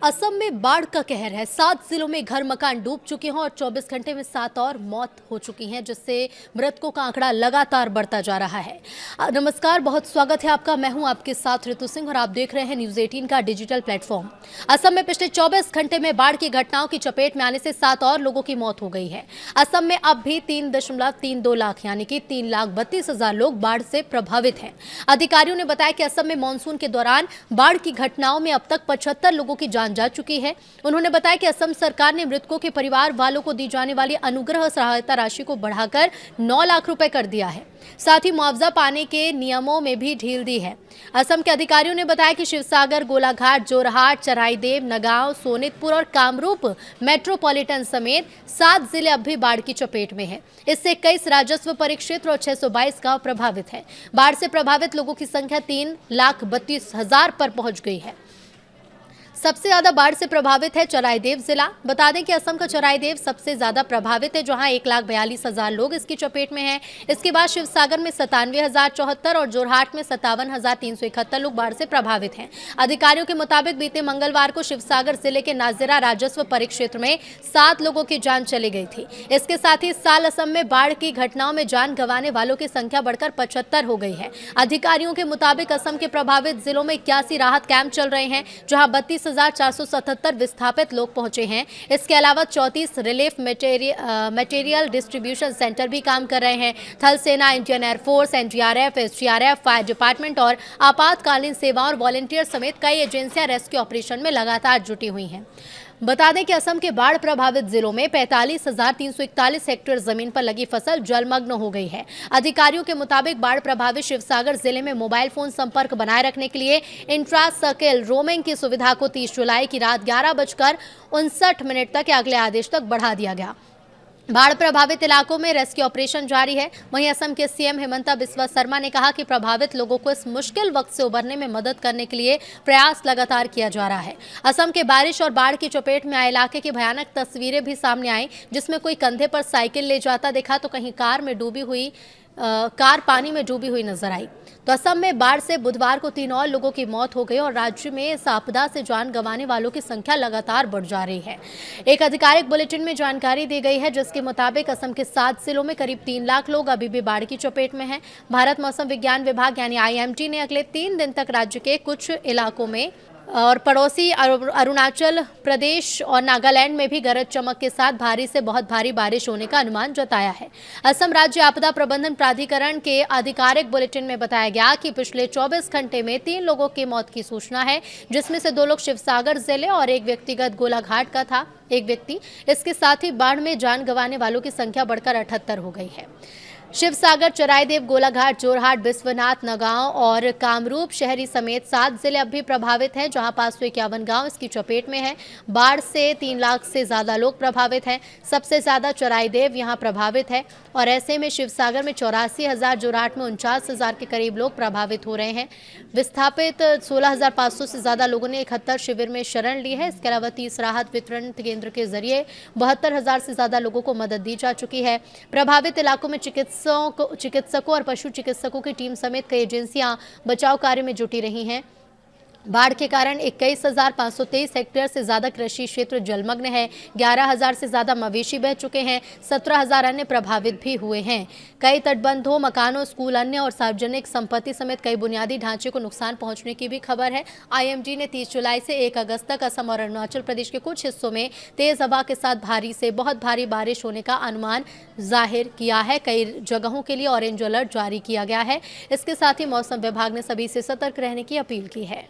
असम में बाढ़ का कहर है। 7 जिलों में घर मकान डूब चुके हैं और 24 घंटे में 7 और मौत हो चुकी हैं, जिससे मृतकों का आंकड़ा लगातार बढ़ता जा रहा है। नमस्कार, बहुत स्वागत है आपका। मैं हूं आपके साथ ऋतु सिंह और आप देख रहे हैं न्यूज 18 का डिजिटल प्लेटफॉर्म। असम में पिछले 24 घंटे में बाढ़ की घटनाओं की चपेट में आने से 7 और लोगों की मौत हो गई है। असम में अब भी 3.32 लाख यानी कि 3,32,000 लोग बाढ़ से प्रभावित हैं। अधिकारियों ने बताया कि असम में मानसून के दौरान बाढ़ की घटनाओं में अब तक 75 लोगों की जान जा चुकी है। उन्होंने बताया कि असम सरकार ने मृतकों के परिवार वालों को दी जाने वाली अनुग्रह सहायता राशि को बढ़ाकर 9 लाख रुपए कर दिया है। साथ ही मुआवजा पाने के नियमों में भी ढील दी है। असम के अधिकारियों ने बताया कि शिवसागर, गोलाघाट, जोरहाट, चराईदेव, नगांव, सोनितपुर और कामरूप मेट्रोपॉलिटन समेत 7 जिले अब भी बाढ़ की चपेट में हैं। इससे 21 राजस्व परिक्षेत्र और 622 गांव प्रभावित हैं। बाढ़ से प्रभावित लोगों की संख्या 3,32,000 पर पहुंच गई है। सबसे ज्यादा बाढ़ से प्रभावित है चराईदेव जिला। बता दें कि असम का चराईदेव सबसे ज्यादा प्रभावित है, जहां 1,42,000 लोग इसकी चपेट में हैं। इसके बाद शिवसागर में 97,074 और जोरहाट में 57,371 लोग बाढ़ से प्रभावित हैं। अधिकारियों के मुताबिक बीते मंगलवार को शिवसागर जिले के नाजिरा राजस्व परिक्षेत्र में 7 लोगों की जान चली गई थी। इसके साथ ही इस साल असम में बाढ़ की घटनाओं में जान गंवाने वालों की संख्या बढ़कर 75 हो गई है। अधिकारियों के मुताबिक असम के प्रभावित जिलों में 81 राहत कैंप चल रहे हैं, जहां 32,477 विस्थापित लोग पहुंचे हैं। इसके अलावा 34 रिलीफ मटेरियल डिस्ट्रीब्यूशन सेंटर भी काम कर रहे हैं। थल सेना, Indian air force, NDRF, SDRF, fire department और आपातकालीन सेवा और वॉलंटियर समेत कई एजेंसियां रेस्क्यू ऑपरेशन में लगातार जुटी हुई हैं। बता दें कि असम के बाढ़ प्रभावित जिलों में 45,341 हेक्टेयर जमीन पर लगी फसल जलमग्न हो गई है। अधिकारियों के मुताबिक बाढ़ प्रभावित शिवसागर जिले में मोबाइल फोन संपर्क बनाए रखने के लिए इंट्रा सर्किल रोमिंग की सुविधा को 30 जुलाई की रात 11:59 तक या अगले आदेश तक बढ़ा दिया गया। बाढ़ प्रभावित इलाकों में रेस्क्यू ऑपरेशन जारी है। वहीं असम के सीएम हिमंता बिस्वा शर्मा ने कहा कि प्रभावित लोगों को इस मुश्किल वक्त से उबरने में मदद करने के लिए प्रयास लगातार किया जा रहा है। असम के बारिश और बाढ़ की चपेट में आए इलाके की भयानक तस्वीरें भी सामने आई, जिसमें कोई कंधे पर साइकिल ले जाता दिखा तो कहीं कार पानी में डूबी हुई नजर आई। तो असम में बाढ़ से बुधवार को 3 और लोगों की मौत हो गई और राज्य में इस आपदा से जान गंवाने वालों की संख्या लगातार बढ़ जा रही है। एक आधिकारिक बुलेटिन में जानकारी दी गई है, जिसके मुताबिक असम के 7 जिलों में करीब 3 लाख लोग अभी भी बाढ़ की चपेट में हैं। भारत मौसम विज्ञान विभाग यानी IMD ने अगले 3 दिन तक राज्य के कुछ इलाकों में और पड़ोसी अरुणाचल प्रदेश और नागालैंड में भी गरज चमक के साथ भारी से बहुत भारी बारिश होने का अनुमान जताया है। असम राज्य आपदा प्रबंधन प्राधिकरण के आधिकारिक बुलेटिन में बताया गया कि पिछले 24 घंटे में 3 लोगों की मौत की सूचना है, जिसमें से 2 लोग शिवसागर जिले और एक व्यक्तिगत गोलाघाट का था एक व्यक्ति। इसके साथ ही बाढ़ में जान गंवाने वालों की संख्या बढ़कर 78 हो गई है। शिवसागर, चराईदेव, गोलाघाट, जोरहाट, बिस्वनाथ, नगांव और कामरूप शहरी समेत 7 जिले अब भी प्रभावित हैं, जहां 551 गांव इसकी चपेट में हैं। बाढ़ से 3 लाख से ज्यादा लोग प्रभावित हैं। सबसे ज्यादा चराईदेव यहां प्रभावित है और ऐसे में शिवसागर में 84,000, जोरहाट में 49,000 के करीब लोग प्रभावित हो रहे हैं। विस्थापित 16,500 से ज्यादा लोगों ने 71 शिविर में शरण ली है। इसके अलावा 30 राहत वितरण केंद्र के जरिए 72,000 से ज्यादा लोगों को मदद दी जा चुकी है। प्रभावित इलाकों में चिकित्सकों और पशु चिकित्सकों की टीम समेत कई एजेंसियां बचाव कार्य में जुटी रही हैं। बाढ़ के कारण 21,523 हेक्टेयर से ज्यादा कृषि क्षेत्र जलमग्न है। 11,000 से ज्यादा मवेशी बह चुके हैं। 17,000 अन्य प्रभावित भी हुए हैं। कई तटबंधों, मकानों, स्कूल, अन्य और सार्वजनिक संपत्ति समेत कई बुनियादी ढांचे को नुकसान पहुंचने की भी खबर है। IMD ने 30 जुलाई से 1 अगस्त तक असम और अरुणाचल प्रदेश के कुछ हिस्सों में तेज हवा के साथ भारी से बहुत भारी बारिश होने का अनुमान जाहिर किया है। कई जगहों के लिए ऑरेंज अलर्ट जारी किया गया है। इसके साथ ही मौसम विभाग ने सभी से सतर्क रहने की अपील की है।